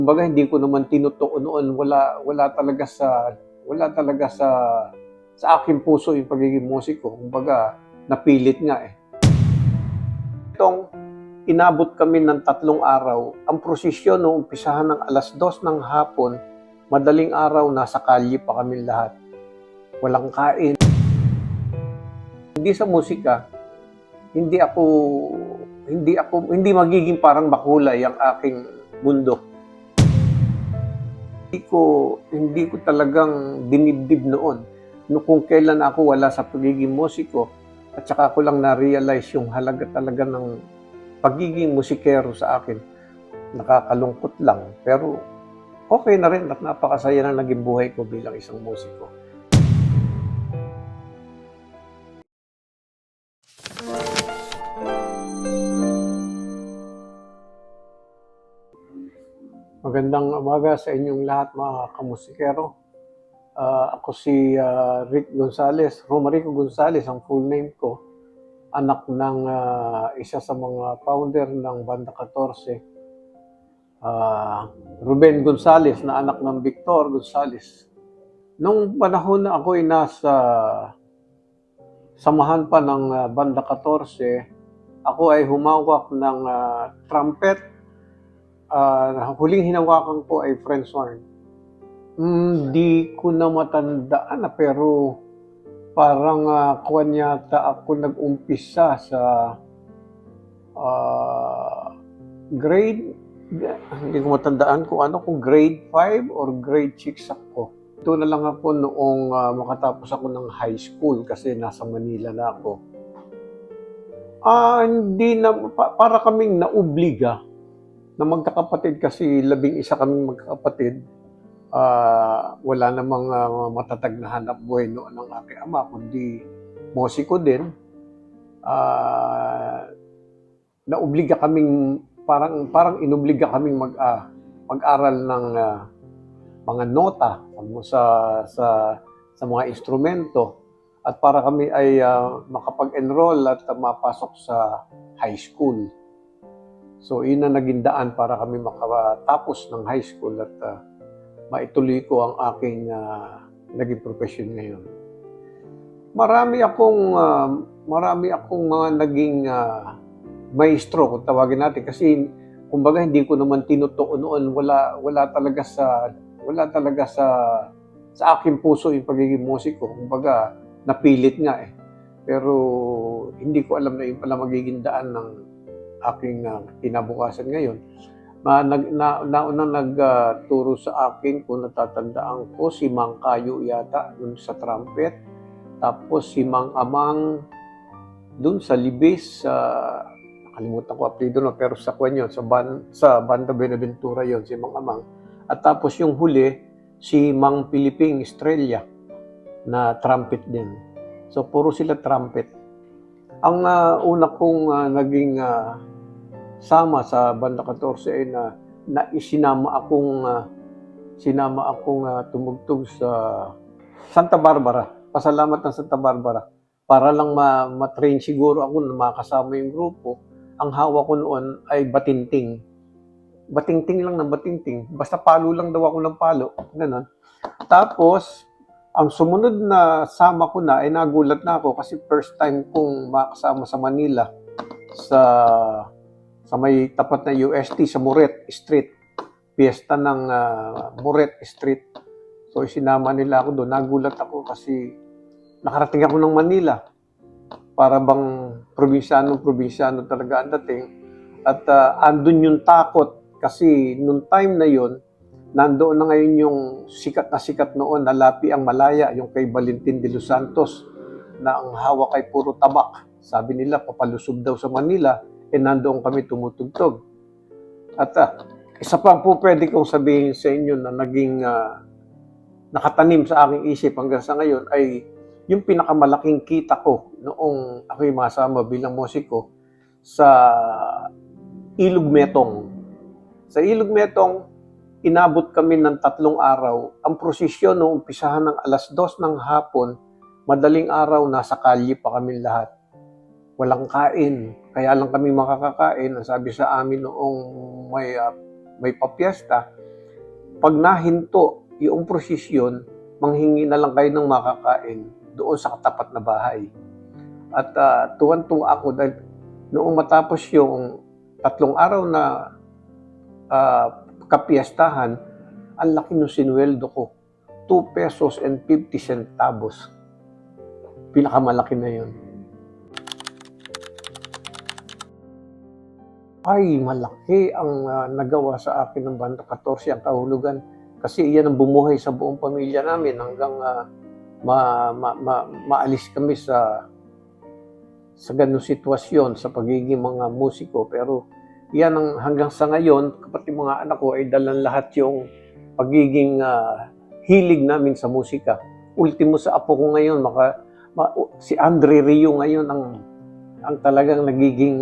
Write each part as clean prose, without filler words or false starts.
Kumbaga hindi ko naman tinutuon noon, wala talaga sa aking puso yung pagiging musiko. Kumbaga napilit nga eh. Itong inabot kami ng 3 araw, ang prosesyon nung umpisahan ng 2:00 ng hapon, madaling araw nasa kalye pa kami lahat. Walang kain. Hindi sa musika, hindi magiging parang makulay ang aking mundo. Hindi ko talagang dinibdib noon kung kailan ako wala sa pagiging musiko, at saka ko lang na-realize yung halaga talaga ng pagiging musikero sa akin. Nakakalungkot lang, pero okay na rin at napakasaya na naging buhay ko bilang isang musiko. Magandang umaga sa inyong lahat, mga kamusikero. Ako si Rick Gonzales, Romarico Gonzales ang full name ko. Anak ng isa sa mga founder ng Banda 14, Ruben Gonzales, na anak ng Victor Gonzales. Nung panahon na ako ay nasa samahan pa ng Banda 14, ako ay humawak ng trumpet. Huling hinawakan ko ay French horn. Hindi ko na matandaan pero parang kuwan yata ako nag-umpisa sa grade, hindi ko matandaan kung grade 5 or grade 6 ako. Ito na lang ako noong makatapos ako ng high school kasi nasa Manila na ako. Hindi na, para kaming naobliga na magkakapatid kasi 11 kaming magkakapatid. Wala namang matatag na hanap buhay noon ng aking ama, kundi musiko din. Naobliga kaming, parang inobliga kaming mag-aral ng mga nota sa mga instrumento, at para kami ay makapag-enroll at mapasok sa high school. So, yun na naging daan para kami makatapos ng high school at maituloy ko ang aking naging profession ngayon. Marami akong mga naging maestro, kung tawagin natin, kasi kumbaga hindi ko naman tinutuon noon, wala talaga sa aking puso yung pagiging musiko. Kumbaga napilit nga eh. Pero hindi ko alam na yun pala magiging daan ng aking kinabukasan ngayon. Naunang nagturo sa akin, kung natatandaan ko, si Mang Kayo yata dun sa trumpet. Tapos si Mang Amang dun sa Libis, nakalimutan ko apelido no, pero sa kwan yun, sa Banda Benaventura yun, si Mang Amang. At tapos yung huli, si Mang Piliping Estrella na trumpet din. So puro sila trumpet. Ang una kong naging sama sa Banda 14 ay sinama akong tumugtog sa Santa Barbara. Pasalamat ng Santa Barbara. Para lang ma-train siguro ako na makasama yung grupo. Ang hawak ko noon ay batinting. Batinting lang ng batinting. Basta palo lang daw ako ng palo. Ganun. Tapos, ang sumunod na sama ko na ay nagulat na ako kasi first time kong makasama sa Manila sa may tapat na UST sa Muret Street. Piyesta ng Muret Street. So sinama nila ako doon. Nagulat ako kasi nakarating ako ng Manila. Para bang probinsyano talaga ang dating. At andun yung takot kasi nung time na yon, nandoon na ngayon yung sikat noon na Lapi ang Malaya, yung kay Valentin de los Santos, na ang hawak ay puro tabak. Sabi nila, papalusob daw sa Manila, nandoon kami tumutugtog. At isa pa po pwede kong sabihin sa inyo na naging nakatanim sa aking isip hanggang sa ngayon ay yung pinakamalaking kita ko noong ako'y masama bilang musiko sa Ilog Metong. Sa Ilog Metong, inabot kami ng 3 araw. Ang prosesyon nung umpisahan ng 2:00 ng hapon, madaling araw nasa kalye pa kami lahat. Walang kain. Kaya lang kami makakakain. Ang sabi sa amin noong may papiesta, pag nahinto yung prosesyon, manghingi na lang kayo ng makakain doon sa katapat na bahay. At tuwan-tuwa ako dahil noong matapos yung 3 araw na kapiyastahan, ang laki ng sinweldo ko. 2 pesos and 50 centavos. Pinakamalaki na yun. Ay, malaki ang nagawa sa akin ng Banda 14 ang kahulugan. Kasi iyan ang bumuhay sa buong pamilya namin hanggang maalis kami sa ganung sitwasyon sa pagiging mga musiko. Pero yan ang hanggang sa ngayon, kapatid mga anak ko ay dalan lahat yung pagiging hilig namin sa musika. Ultimo sa apo ko ngayon, si Andre Rio ngayon ang talagang nagiging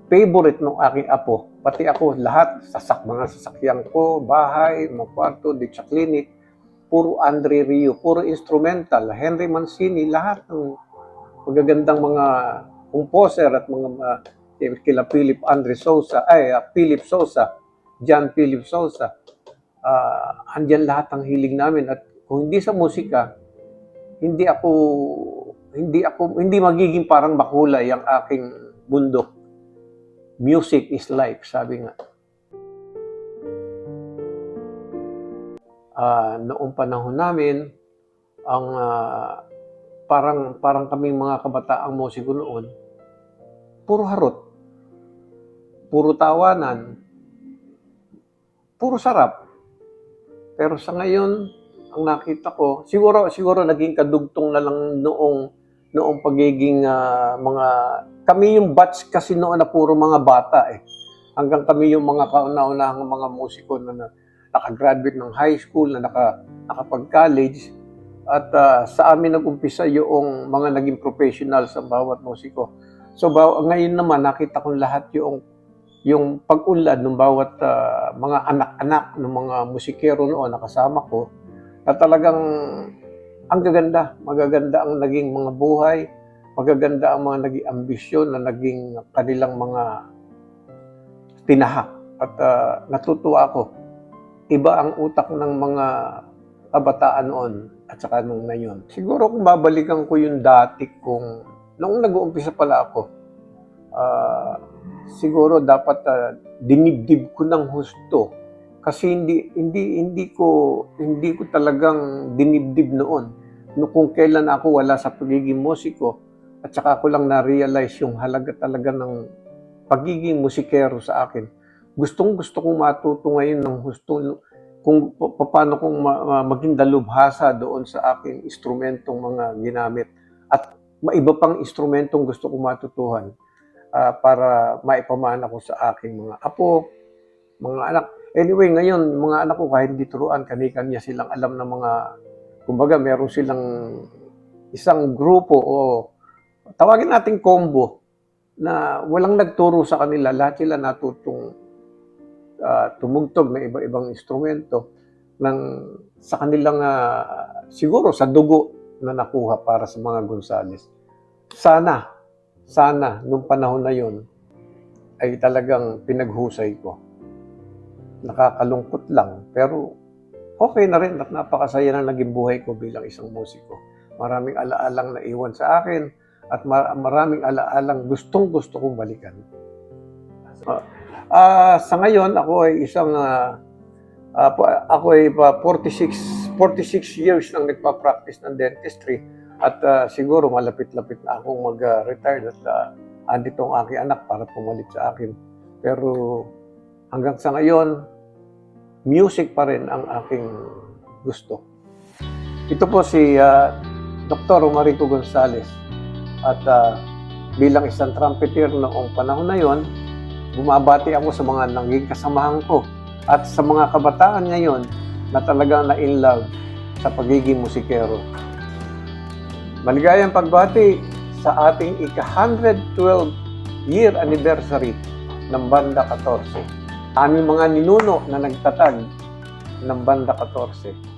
favorite ng aking apo. Pati ako, lahat, mga sasakyan ko, bahay, mga kwarto, sa clinic, puro Andre Rio, puro instrumental, Henry Mancini, lahat ng magagandang mga composer at mga kila Philip Sousa, John Philip Sousa. Andyan lahat ang hilig namin at kung hindi sa musika, hindi magiging parang makulay ang aking bundok. Music is life, sabi nga. Noong panahon namin, ang parang kaming mga kabataang musiko noon, puro harot, puro tawanan, puro sarap. Pero sa ngayon, ang nakita ko, siguro naging kadugtong na lang noong pagiging kami yung batch kasi noon na puro mga bata eh. Hanggang kami yung mga kauna-unahang mga musiko na nakagraduate ng high school, na nakapag-college. At sa amin nag-umpisa yung mga naging professional sa bawat musiko. So ngayon naman nakita ko lahat yung pag-unlad ng bawat mga anak-anak ng mga musikero noon na kasama ko, na talagang ang magaganda ang naging mga buhay, magaganda ang mga naging ambisyon na naging kanilang mga tinahak. At natutuwa ako, iba ang utak ng mga kabataan noon at saka nung ngayon. Siguro kung babalikan ko yung dati noong nag-uumpisa pala ako, siguro dapat dinibdib ko ng husto kasi hindi ko talagang dinibdib noon. Kung kailan ako wala sa pagiging musiko at saka ko lang na-realize yung halaga talaga ng pagiging musikero sa akin. Gustong-gusto kong matuto ngayon ng husto kung paano kong maging dalubhasa doon sa aking instrumentong mga ginamit at maiba pang instrumentong gusto kong matutuhan para maipamana ko sa aking mga apo, mga anak. Anyway, ngayon, mga anak ko kahit hindi turuan, kani-kanya silang alam ng mga, kumbaga, meron silang isang grupo o tawagin nating combo na walang nagturo sa kanila. Lahat sila natutong tumugtog ng iba-ibang instrumento sa kanilang siguro sa dugo na nakuha para sa mga Gonzales. Sana nung panahon na yon ay talagang pinaghusay ko. Nakakalungkot lang, pero okay na rin at napakasaya na naging buhay ko bilang isang musiko. Maraming alaalang naiwan sa akin at maraming alaalang gustong-gusto kong balikan. Sa ngayon, ako ay 46 years nang nagpa-practice ng dentistry at siguro malapit-lapit na akong mag-retire at andito ang aking anak para pumalit sa akin. Pero hanggang sa ngayon, music pa rin ang aking gusto. Ito po si Dr. Romarico Gonzales at bilang isang trumpeter noong panahon na yon, bumabati ako sa mga naging kasamahan ko at sa mga kabataan ngayon na talagang na-in love sa pagiging musikero. Maligayang pagbati sa ating ika-112 year anniversary ng Banda 14. Aming mga ninuno na nagtatag ng Banda 14.